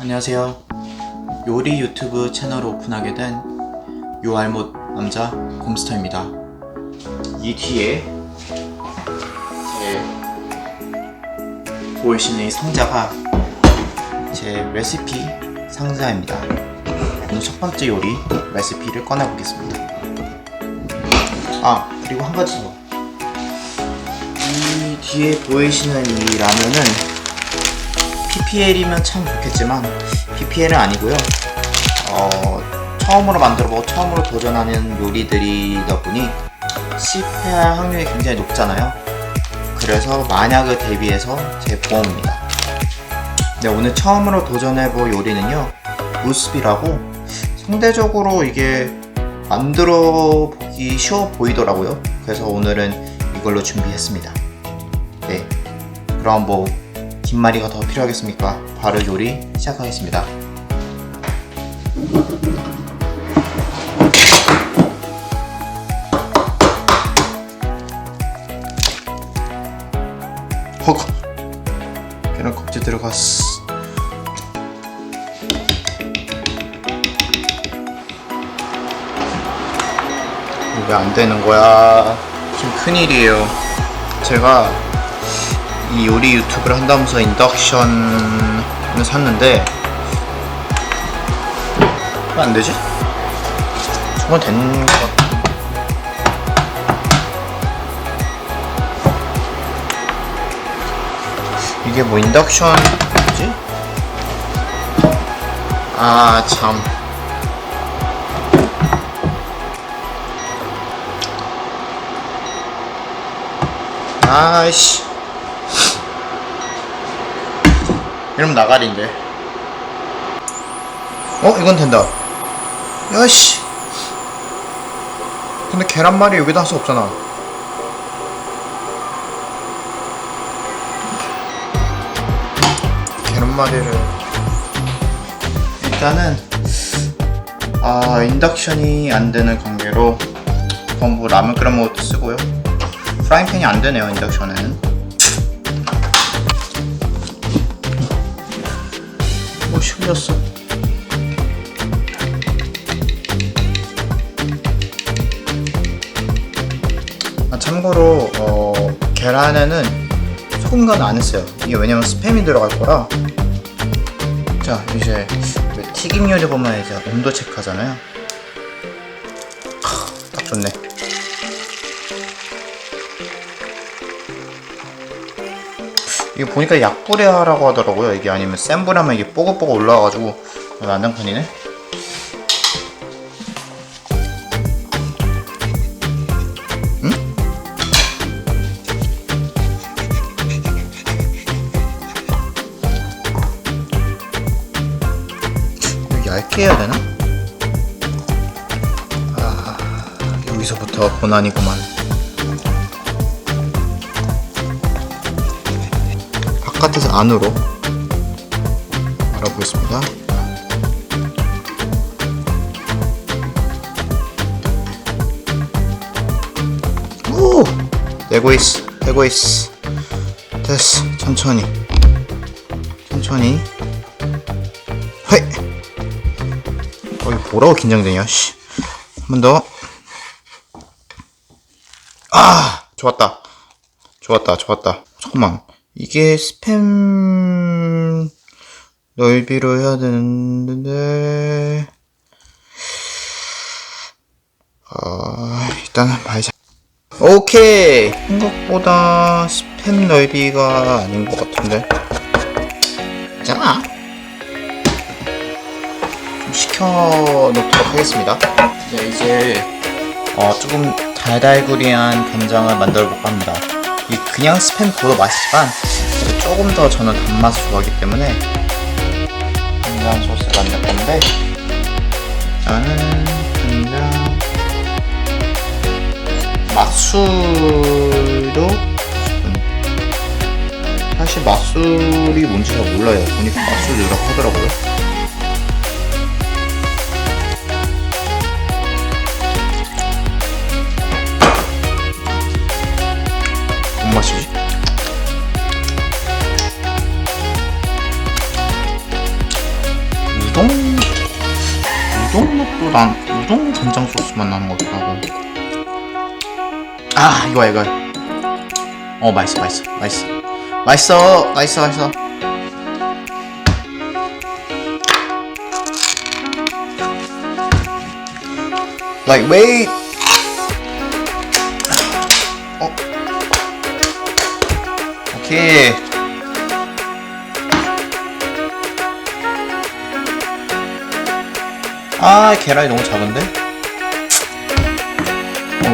안녕하세요. 요리 유튜브 채널을 오픈하게 된 요알못 남자 곰스터입니다. 이 뒤에 제 보이시는 이 상자가 제 레시피 상자입니다. 오늘 첫 번째 요리 레시피를 꺼내보겠습니다. 그리고 한 가지 더. 이 뒤에 보이시는 이 라면은 PPL이면 참 좋겠지만 PPL은 아니고요. 처음으로 만들어보고 처음으로 도전하는 요리들이다 보니 실패할 확률이 굉장히 높잖아요. 그래서 만약을 대비해서 제 보험입니다. 네, 오늘 처음으로 도전해볼 요리는요, 무스비라고 상대적으로 이게 만들어 보기 쉬워 보이더라고요. 그래서 오늘은 이걸로 준비했습니다. 네, 그럼 뭐 김말이가 더 필요하겠습니까? 바로 요리 시작하겠습니다. 허거, 계란 껍질 들어갔어. 왜 안 되는 거야? 좀 큰일이에요. 제가 이 요리 유튜브를 한다면서 인덕션을 샀는데 왜 안 되지? 정말 되는 것 같아. 이게 뭐 인덕션 뭐지? 참. 아이씨. 이러면 나가리인데. 이건 된다. 야씨. 근데 계란말이 여기다 할 수 없잖아. 계란말이를 일단은 인덕션이 안 되는 관계로 그건 뭐 라면 끓여 먹을 때 쓰고요. 프라이팬이 안 되네요, 인덕션은. 흘렸어. 참고로 계란에는 소금 간 안 했어요. 이게 왜냐면 스팸이 들어갈 거라. 자, 이제 튀김 요리 보면 이제 온도 체크하잖아요. 딱 좋네. 이게 보니까 약불에 하라고 하더라고요. 이게 아니면 센 불에 하면 이게 뽀글뽀글 올라와가지고 난장판이네. 응? 이거 얇게 해야 되나? 여기서부터 고난이구만. 바깥에서 안으로 알아보겠습니다. 오! 되고 있어. 됐어. 천천히. 헤이! 이거 뭐라고 긴장되냐, 씨. 한 번 더. 좋았다. 잠깐만. 이게 스팸 넓이로 해야 되는데 일단은 말자. 오케이. 생각보다 스팸 넓이가 아닌 것 같은데. 자, 좀 식혀놓도록 하겠습니다. 네, 이제 조금 달달구리한 간장을 만들어 볼까 합니다. 이 그냥 스팸 맛이지만 조금 더 저는 단맛을 좋아하기 때문에 간장 소스를 만들 건데, 일단은 간장, 맛술도 사실 맛술이 뭔지 잘 몰라요. 보니까 맛술 넣으라고 하더라고요. 뭔 맛이지? 우동 맛도 우동 간장 소스만 나는 것 같다고. 아, 이거. 맛있어. Like, wait. 오케이. 아, 계란이 너무 작은데?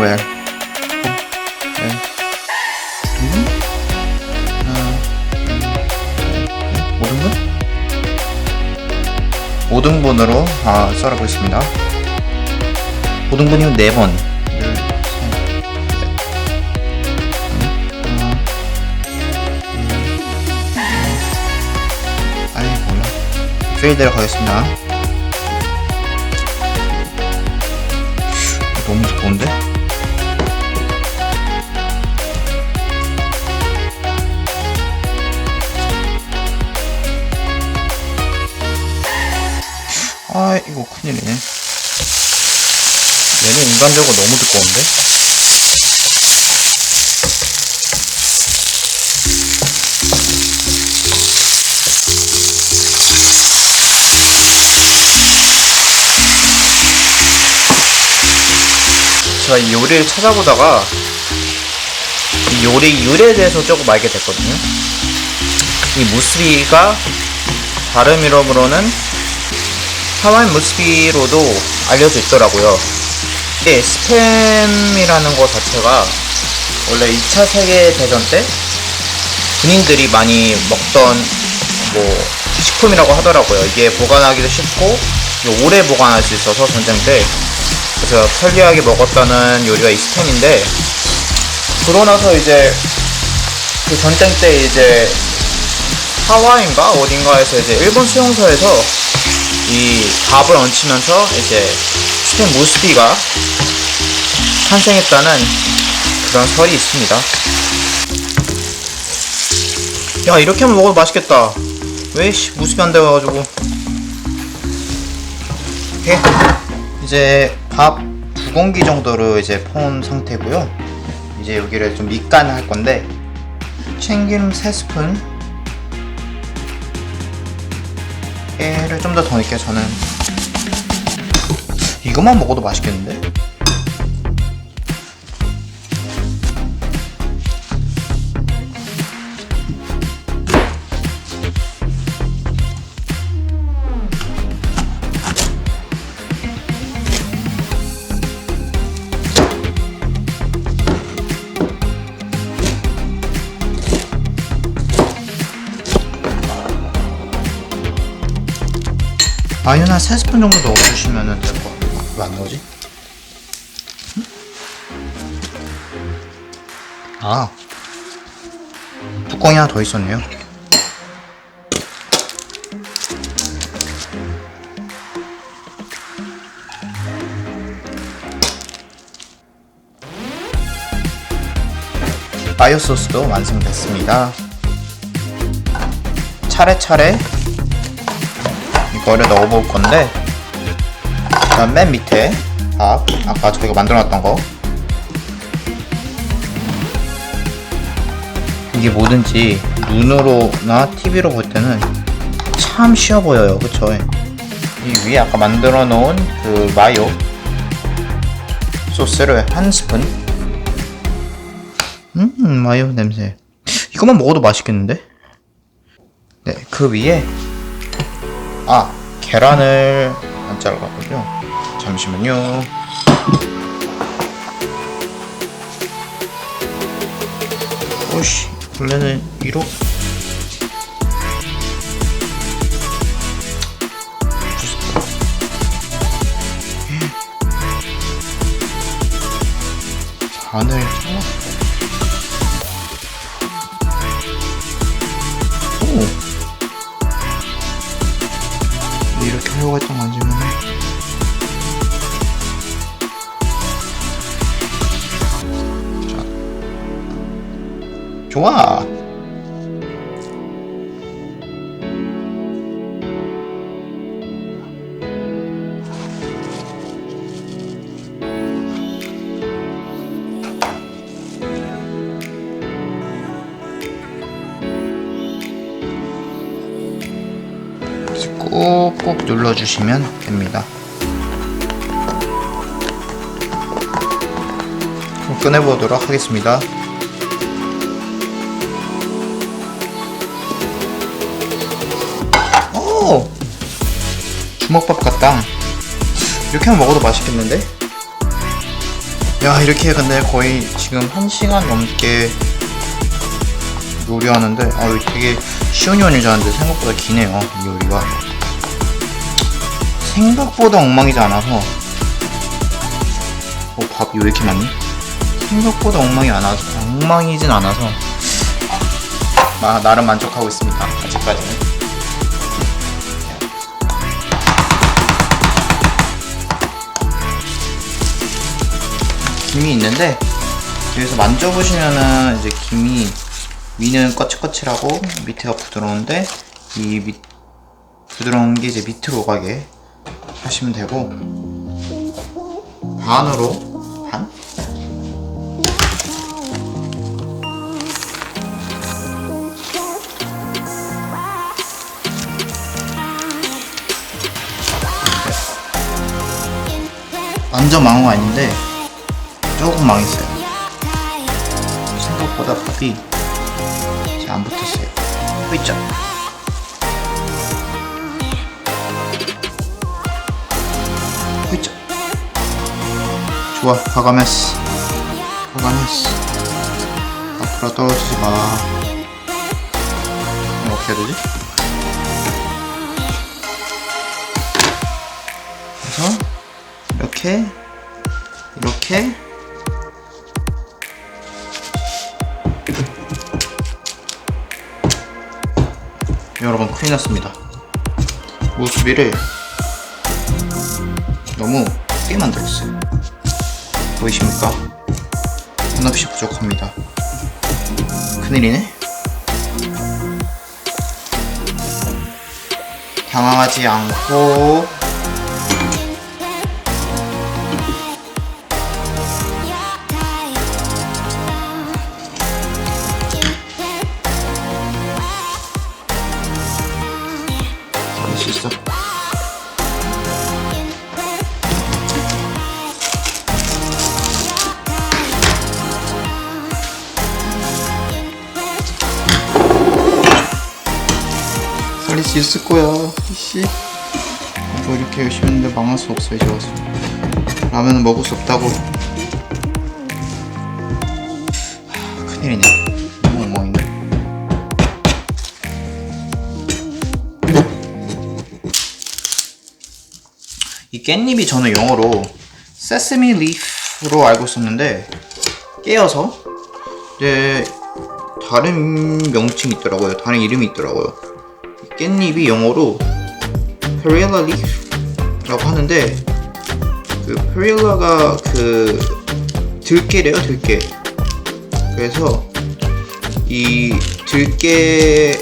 왜? 5등분으로 썰어보겠습니다. 5등분이면 4번. 몰라. 필드로 가겠습니다. 너무 무서운데? 이거 큰일이네. 얘는 인간적으로 너무 두꺼운데? 제가 이 요리를 찾아보다가 이 요리 유래에 대해서 조금 알게 됐거든요. 이 무스비가 다른 이름으로는 하와이 무스비로도 알려져 있더라고요. 이게 스팸이라는 거 자체가 원래 2차 세계대전 때 군인들이 많이 먹던 식품이라고 하더라고요. 이게 보관하기도 쉽고 오래 보관할 수 있어서 전쟁 때, 그래서 편리하게 먹었다는 요리가 이 스팸인데, 그러고 나서 이제 그 전쟁 때 이제 하와이인가 어딘가에서 이제 일본 수용소에서 이 밥을 얹히면서 이제 스팸 무스비가 탄생했다는 그런 설이 있습니다. 야, 이렇게 하면 먹어도 맛있겠다. 왜 무스비 안 되어가지고. 오케이. 이제 밥 2공기 정도로 이제 퍼온 상태고요. 이제 여기를 좀 밑간을 할 건데, 참기름 3스푼, 깨를 좀 더 넣을게요. 저는 이것만 먹어도 맛있겠는데? 마요는 한 3스푼 정도 넣어주시면 될 것 같아요. 왜 안 넣어지? 뚜껑이 하나 더 있었네요. 마요 소스도 완성됐습니다. 차례차례 이거를 넣어볼 건데, 일단 맨 밑에 밥, 아까 저희가 만들어놨던 거, 이게 뭐든지 눈으로나 TV로 볼 때는 참 쉬워 보여요. 그쵸? 이 위에 아까 만들어 놓은 그 마요 소스를 1스푼. 마요 냄새. 이것만 먹어도 맛있겠는데? 네, 그 위에 계란을 안 자르거든요. 잠시만요. 오씨, 원래는 이렇게 반을 잘랐어. 이렇게 하려고 했던 건지 모르네. 자, 좋아. 이제 꾹꾹 눌러주시면 됩니다. 그럼 꺼내보도록 하겠습니다. 오! 주먹밥 같다. 이렇게 하면 먹어도 맛있겠는데? 야, 이렇게 근데 거의 지금 1시간 넘게 요리하는데, 이거 되게 쉬운 요리인 줄 알았는데 생각보다 기네요, 이 요리가. 생각보다 엉망이지 않아서. 밥이 왜 이렇게 많니? 생각보다 엉망이진 않아서 나름 만족하고 있습니다, 아직까지는. 김이 있는데, 여기서 만져보시면은 이제 김이 위는 거칠거칠하고 밑에가 부드러운데, 부드러운 게 이제 밑으로 가게 하시면 되고, 반으로, 반? 완전 망한 거 아닌데 조금 망했어요. 생각보다 밥이 잘 안 붙었어요. 있죠? 있죠? 좋아, 과감했어. 앞으로 떨어지지 마. 이거 어떻게 해야 되지? 그래서 이렇게 여러분, 큰일 났습니다. 무수비를 너무 크게 만들었어요. 보이십니까? 한없이 부족합니다. 큰일이네. 당황하지 않고 할 수 있어. 살릴 수 있을 거야. 씨. 뭐 이렇게 열심히 했는데 망할 수 없어. 이제 와서 라면은 먹을 수 없다고. 큰일이네. 너무 엉망이네. 이 깻잎이 저는 영어로 세스미 리프로 알고 있었는데, 깨어서 이제 다른 명칭이 있더라고요. 다른 이름이 있더라고요. 깻잎이 영어로 페릴라 리프라고 하는데, 그 페릴라가 그 들깨래요, 들깨. 그래서 이 들깨에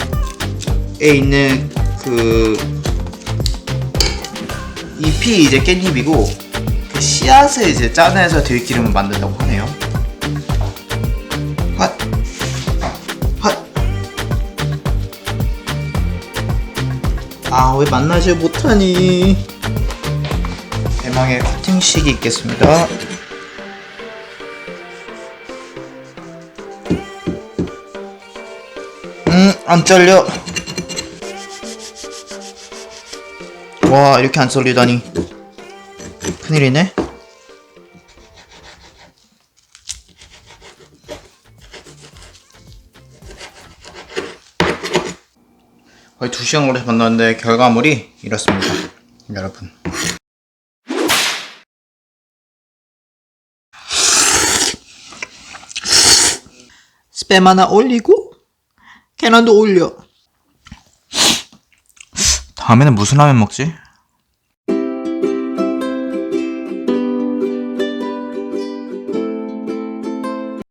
있는 그 잎이 이제 깻잎이고, 그 씨앗을 이제 짜내서 들기름을 만든다고 하네요. 핫! 왜 만나지 못하니? 대망의 커팅식이 있겠습니다. 안 잘려. 와, 이렇게 안 썰리다니. 큰일이네. 거의 2시간 걸려서 만났는데 결과물이 이렇습니다, 여러분. 스팸 하나 올리고 계란도 올려. 다음에는 무슨 라면 먹지?